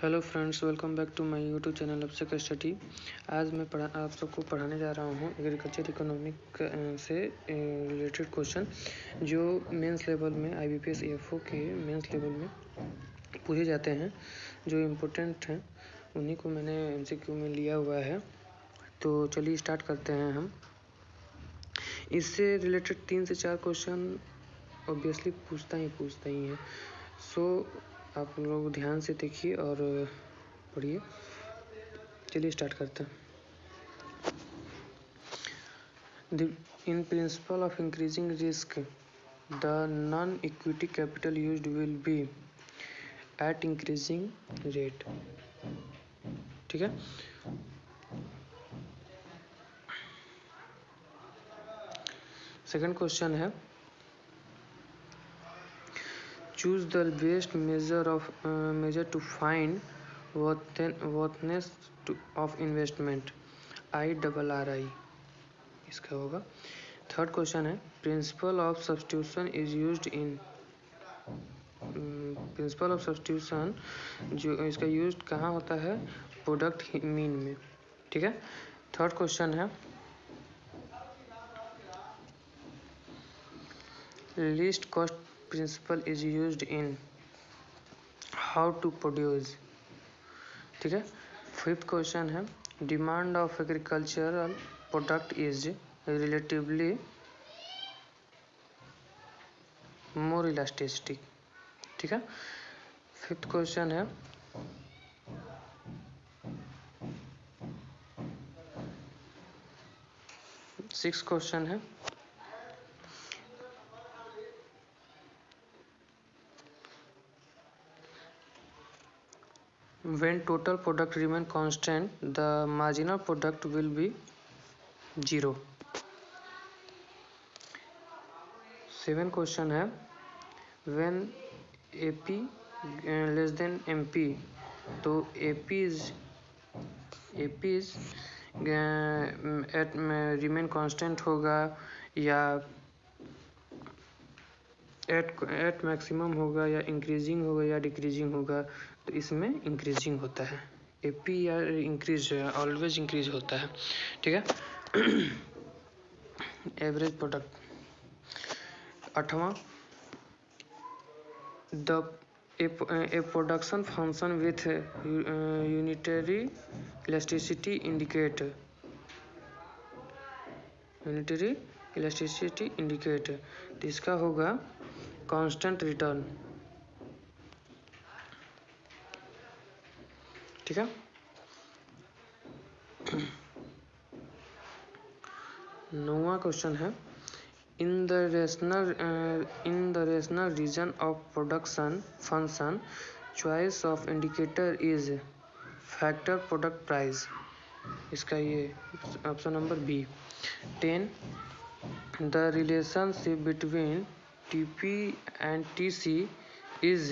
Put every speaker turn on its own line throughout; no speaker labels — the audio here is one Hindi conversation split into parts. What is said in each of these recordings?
Hello friends, welcome back to my YouTube channel Abhishek study. आज मैं आप सबको पढ़ाने जा रहा हूँ एग्रीकल्चर इकोनॉमिक से रिलेटेड क्वेश्चन जो मेंस लेवल में IBPS EFO के मेंस लेवल में पूछे जाते हैं, जो इम्पोर्टेंट हैं। उन्हीं को मैंने MCQ में लिया हुआ है। तो चलिए स्टार्ट करते हैं हम। इससे रिलेटेड 3 से 4 क्वेश्चन ऑब्वियसली पूछता ही है। सो आप लोग ध्यान से देखिए और पढ़िए। चलिए स्टार्ट करते हैं। In principle of increasing risk, the non-equity capital used will be at increasing rate. ठीक है। सेकंड क्वेश्चन है, choose the best measure to find worthiness of investment, IRRI इसका होगा। थर्ड क्वेश्चन है, principle of substitution is used in principle of substitution जो इसका यूज कहाँ होता है? प्रोडक्ट मीन में। ठीक है। थर्ड क्वेश्चन है, least cost principle is used in how to produce. ठीक है। फिफ्थ क्वेश्चन है, demand of agricultural product is relatively more elasticity. ठीक है। फिफ्थ क्वेश्चन है, सिक्स क्वेश्चन है, when total product remain constant, the marginal product will be 0. Seven question है, when AP less than MP, तो AP is at remain constant होगा या एट मैक्सिमम होगा या इंक्रीजिंग होगा या डिक्रीजिंग होगा? तो इसमें इंक्रीजिंग होता है। AP या इंक्रीज ऑलवेज इंक्रीज होता है। ठीक है। Average product. आठवां, a production function with unitary elasticity indicate तो इसका होगा कांस्टेंट रिटर्न। ठीक है। नौवां क्वेश्चन है, in the rational region of production function choice of indicator is factor product price. इसका ये option number B. 10, the relationship between TP and TC is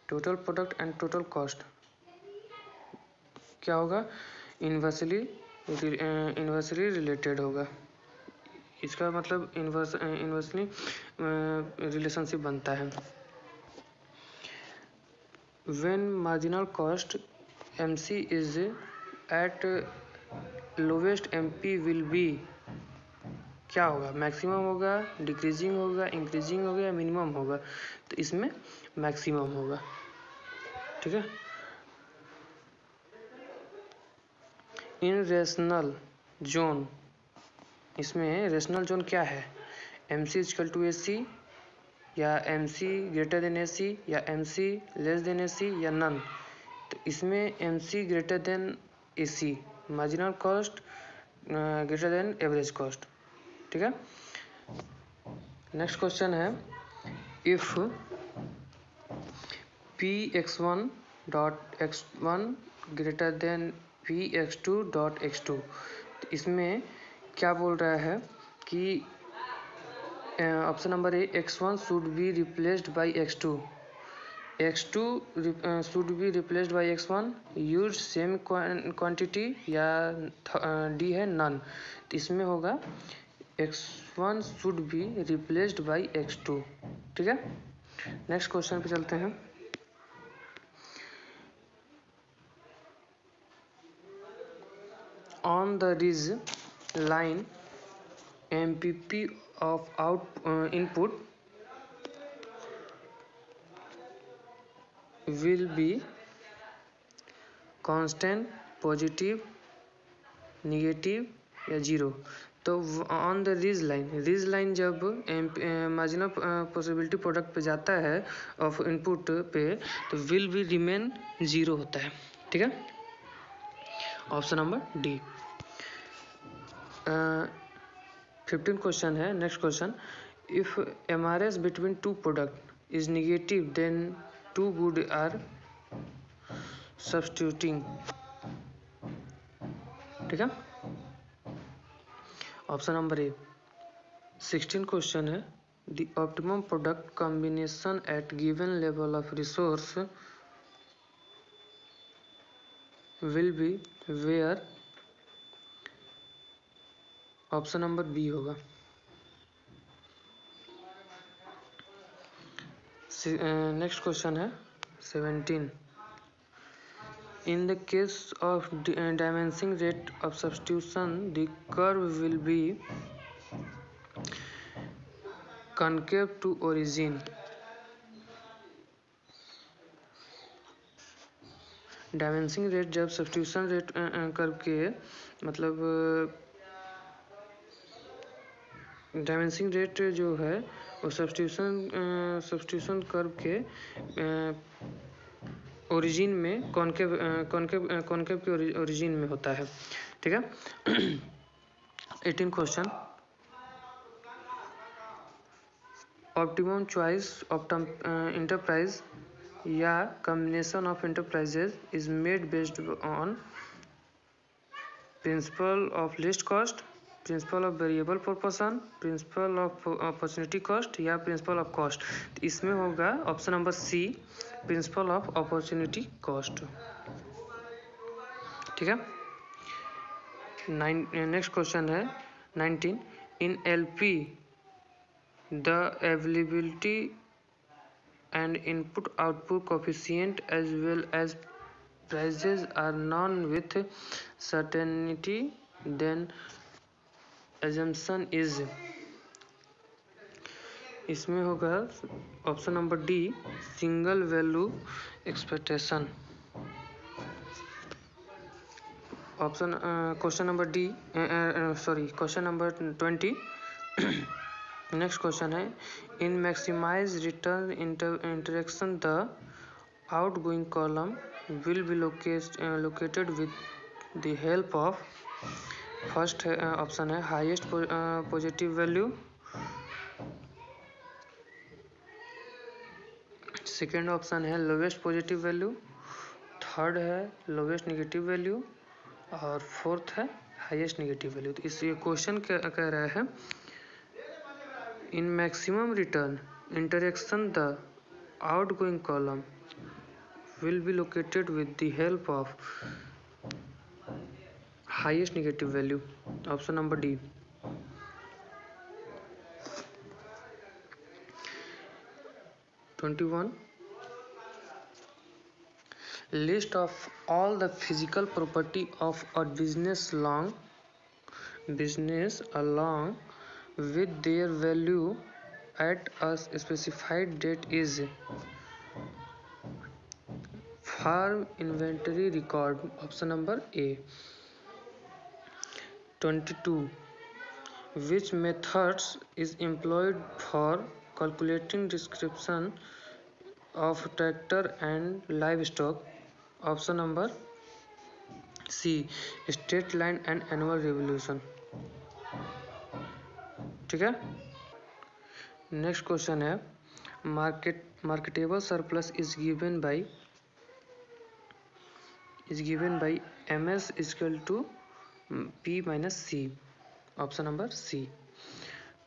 total product and total cost. क्या होगा? इन्वर्सली रिलेटेड होगा। इसका मतलब इन्वर्सली रिलेशनशिप बनता है। When marginal cost MC is at lowest MP will be, क्या होगा? मैक्सिमम होगा, डिक्रीजिंग होगा, इंक्रीजिंग होगा या मिनिमम होगा? तो इसमें मैक्सिमम होगा। ठीक है। इन रेशनल जोन, इसमें रेशनल जोन क्या है? MC इक्वल टू AC या MC ग्रेटर देन AC या MC लेस देन AC या नन? तो इसमें MC greater than AC, marginal cost greater than average cost. ठीक है। नेक्स्ट क्वेश्चन है, if Px1 dot x1 greater than Px2 dot x2, तो इसमें क्या बोल रहा है कि option number A, x1 should be replaced by x2, x2 should be replaced by x1, use same quantity या डी है नन? तो इसमें होगा x1 should be replaced by x2। ठीक है। नेक्स्ट क्वेश्चन पे चलते हैं। On the ridge line MPP of input will be constant, positive, negative या जीरो। तो ऑन द रिज लाइन जब मार्जिनल पॉसिबिलिटी प्रोडक्ट पे जाता है ऑफ इनपुट पे तो विल बी रिमेन जीरो होता है। ठीक है, ऑप्शन नंबर डी। 15 क्वेश्चन है। Next question, if MRS between two product is negative then two good are substituting. ठीक है, ऑप्शन नंबर ए। 16 क्वेश्चन है, the optimum product combination at given level of resource will be where. Option number B होगा। नेक्स्ट क्वेश्चन है 17, in the case of diminishing rate of substitution the curve will be concave to origin। Diminishing rate जब सब्स्टिट्यूशन रेट करके मतलब डायमेंसिंग रेट जो है वो सब्स्टिट्यूशन कर्व के ओरिजिन में कॉन्केव के ओरिजिन में होता है। ठीक है, 18 question, optimum choice of enterprise या combination of enterprises is made based on principle of least cost, principle of variable proportion, principle of opportunity cost या प्रिंसिपल ऑफ कॉस्ट। तो इसमें होगा option number C, principle of opportunity cost. ठीक है, नेक्स्ट क्वेश्चन है 19, इन LP the availability and input output coefficient as well as prices are known with certainty then assumption is। इसमें होगा option number D, single value expectation. Option question number D, question number 20। Next question है, in maximize return interaction the outgoing column will be located with the help of. First option है highest positive value, second option है लोवेस्ट पॉजिटिव वैल्यू, थर्ड है लोवेस्ट नेगेटिव वैल्यू और फोर्थ है हाईएस्ट नेगेटिव वैल्यू। तो इस क्वेश्चन कह रहा है in maximum return interaction the outgoing column will be located with the help of highest negative value। option number D। 21, list of all the physical property of a business along with their value at a specified date is। farm inventory record। option number A। 22, which methods is employed for calculating description of tractor and livestock। option number C, straight line and annual revolution। ठीक है, नेक्स्ट क्वेश्चन है, marketable surplus is given by MS equal to P minus C। Option number C।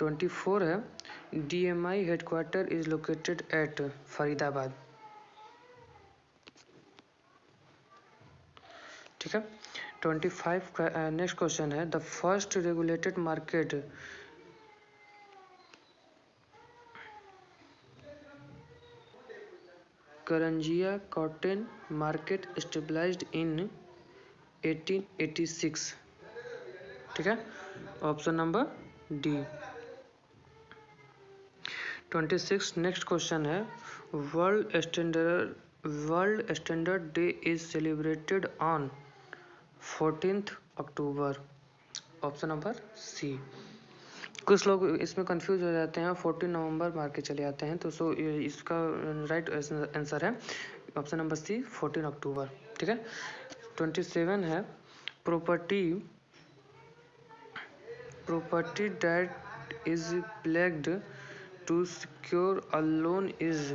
24 है, DMI headquarter is located at Faridabad. ठीक है, 25 का नेक्स्ट क्वेश्चन है, the first regulated market Karanjia cotton market stabilised in 1886? ठीक है, option number D. 26 next question है, world standard day is celebrated on 14th October? Option number C. कुछ लोग इसमें कंफ्यूज हो जाते हैं, 14 नवंबर मार के चले जाते हैं, तो इसका राइट आंसर है ऑप्शन नंबर सी, 14 अक्टूबर। ठीक है। 27 है, property that is pledged to secure a loan is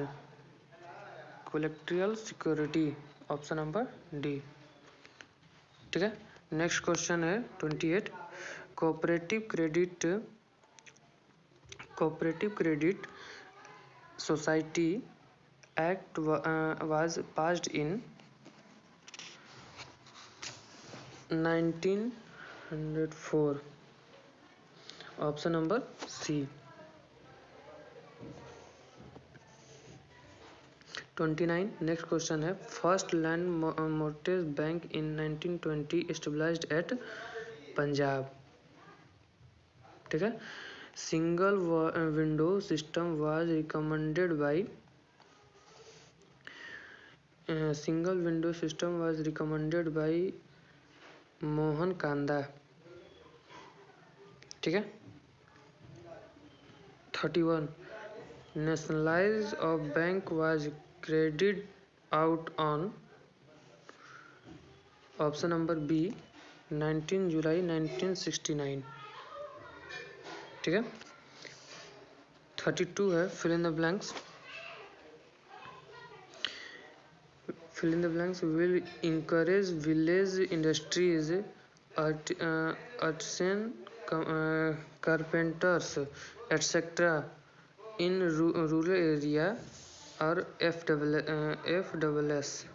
collateral security? Option number D. ठीक है। नेक्स्ट क्वेश्चन है 28, cooperative credit society act was passed in 1904? Option number C. 29 next question है, first land mortgage bank in 1920 established at Punjab? ठीक है। Single window system was recommended by Mohan Kanda. ठीक है। 31 nationalize of bank was credit out on? Option number B, 19 July 1969। ठीक है। 32 है, fill in the blanks will encourage village industries, artisans, carpenters etc. in rural area or FWS?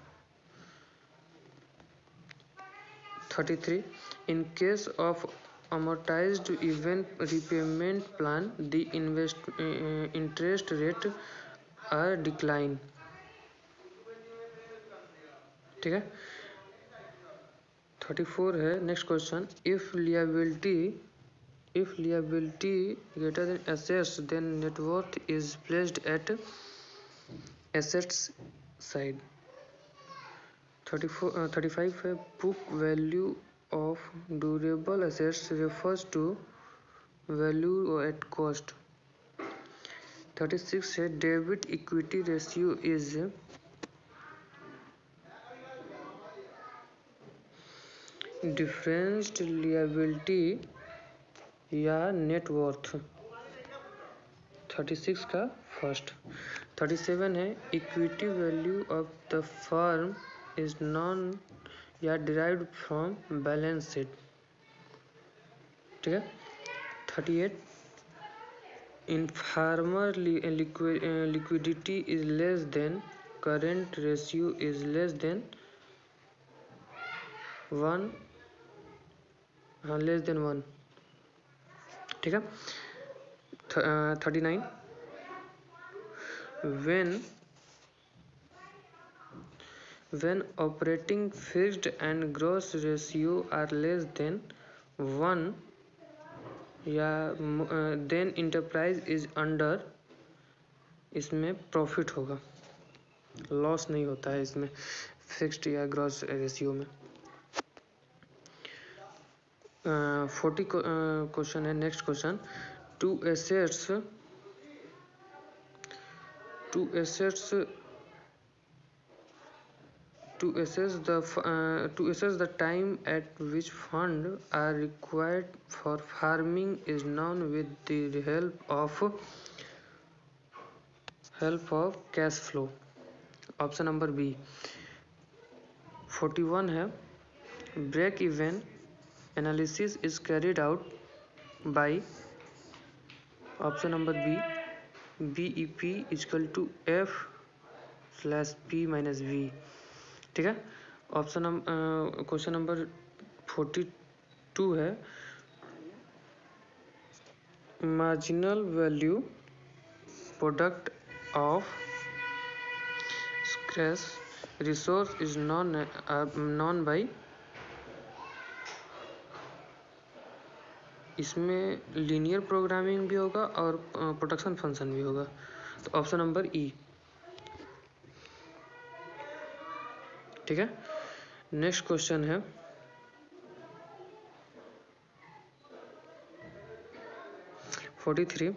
33 in case of amortized event repayment plan, the interest rate are decline? ठीक है। 34 है, next question, if liability greater than assets then net worth is placed at assets side? 35 है, book value of durable assets refers to value at cost? 36 है, debit equity ratio is differenced liability या नेटवर्थ? 36 का फर्स्ट। 37 है, equity value of the firm is known या डिराइव्ड फ्रॉम बैलेंस शीट? ठीक है। 38 in farmer liquidity is less than current ratio is less than 1, हाँ लेस देन 1। ठीक है। 39 when operating fixed and gross ratio are less than 1 या then enterprise is under, इसमें प्रॉफिट होगा, लॉस नहीं होता है इसमें फिक्स्ड या ग्रॉस रेशियो में। 40 क्वेश्चन है, next question, to assess the time at which funds are required for farming is known with the help of cash flow? Option number B. 41 है, break even analysis is carried out by? ऑप्शन नंबर बी, BEP = F/P-V। ठीक है। क्वेश्चन नंबर 42 है, marginal value product of scarce resource is known by, इसमें लीनियर प्रोग्रामिंग भी होगा और प्रोटेक्शन फंक्शन भी होगा। तो ऑप्शन नंबर ई। ठीक है, नेक्स्ट क्वेश्चन है 43।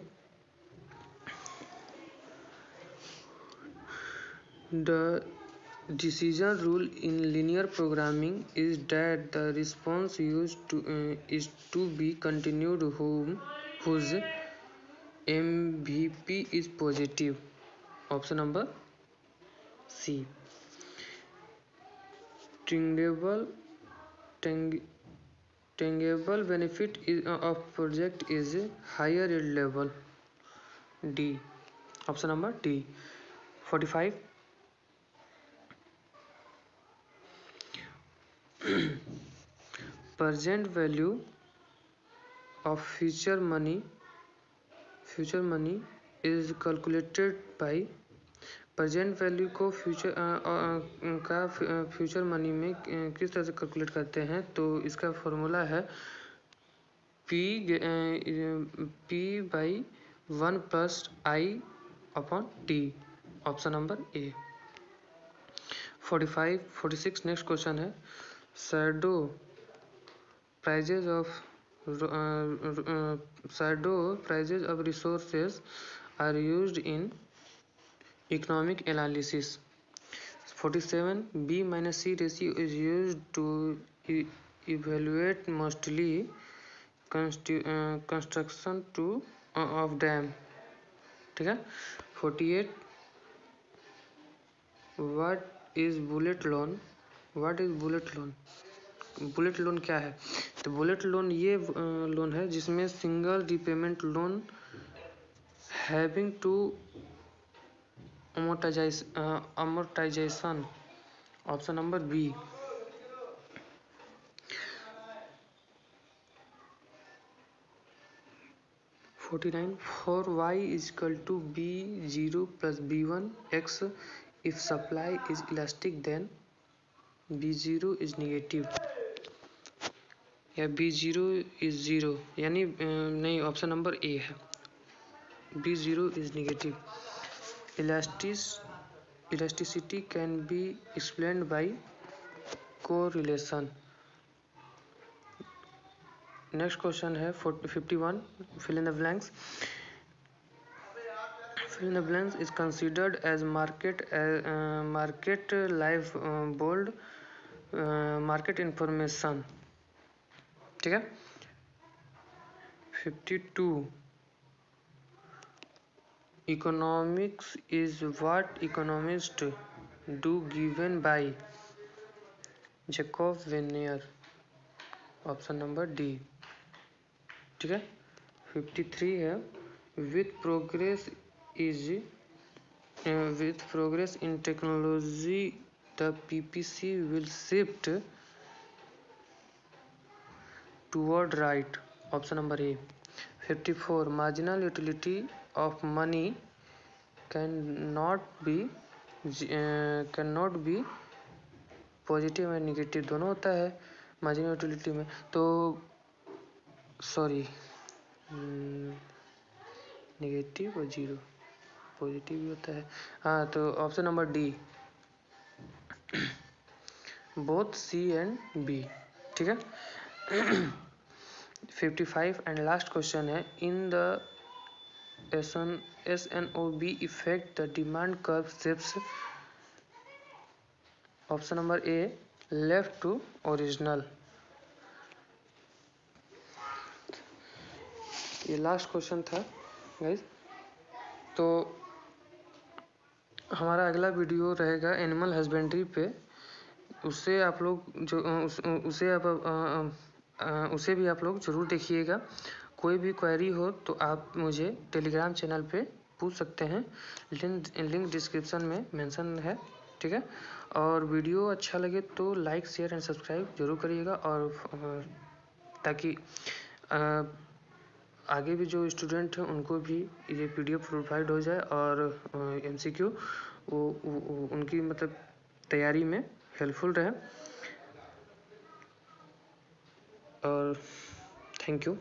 The decision rule in linear programming is that the response used is to be continued whose MVP is positive. Option number C. Tangible benefit of project is higher yield level. D. Option number D. 45. Present value of future money is calculated by, present value को फ्यूचर मनी में किस तरह से कैलकुलेट करते हैं। तो इसका फॉर्मूला है P by 1 plus I upon T। Option number A. 46 next question है shadow prices of resources are used in economic analysis. 47 B minus C ratio is used to evaluate mostly construction of dam. ठीक है। 48 what is bullet loan? Bullet loan क्या है? तो बुलेट लोन ये लोन है जिसमें single repayment loan having to amortization. Option number B. 49 for y is equal to b0 plus b1 x if supply is elastic then b0 is negative या b0 is 0 यानी नहीं, ऑप्शन नंबर ए है, b0 is negative. Elasticity can be explained by correlation. Next question है 51 fill in the blanks. Fill in the blanks is considered as market live bold market information. ठीक है। 52 economics is what economists do given by Jacob Vernier. Option number D. ठीक है। 53 है with progress in technology the PPC will shift toward right. Option number A. 54 marginal utility of money cannot be positive and negative दोनों होता है मार्जिनल यूटिलिटी में। तो सॉरी, निगेटिव और जीरो, पॉजिटिव भी होता है। हाँ, तो option number D, both C and B. ठीक है। 55 एंड लास्ट क्वेश्चन है in the SNOB effect the demand curve shifts. Option number A left to original. ये लास्ट क्वेश्चन था गाइस। तो हमारा अगला वीडियो रहेगा एनिमल हस्बेंड्री पे, उससे आप लोग जो उसे भी आप लोग ज़रूर देखिएगा। कोई भी क्वेरी हो तो आप मुझे टेलीग्राम चैनल पे पूछ सकते हैं, लिंक डिस्क्रिप्शन में मेंशन है। ठीक है। और वीडियो अच्छा लगे तो लाइक शेयर एंड सब्सक्राइब जरूर करिएगा, और ताकि आगे भी जो स्टूडेंट हैं उनको भी ये PDF प्रोवाइड हो जाए और MCQ वो उनकी मतलब तैयारी में हेल्पफुल रहे। और थैंक यू।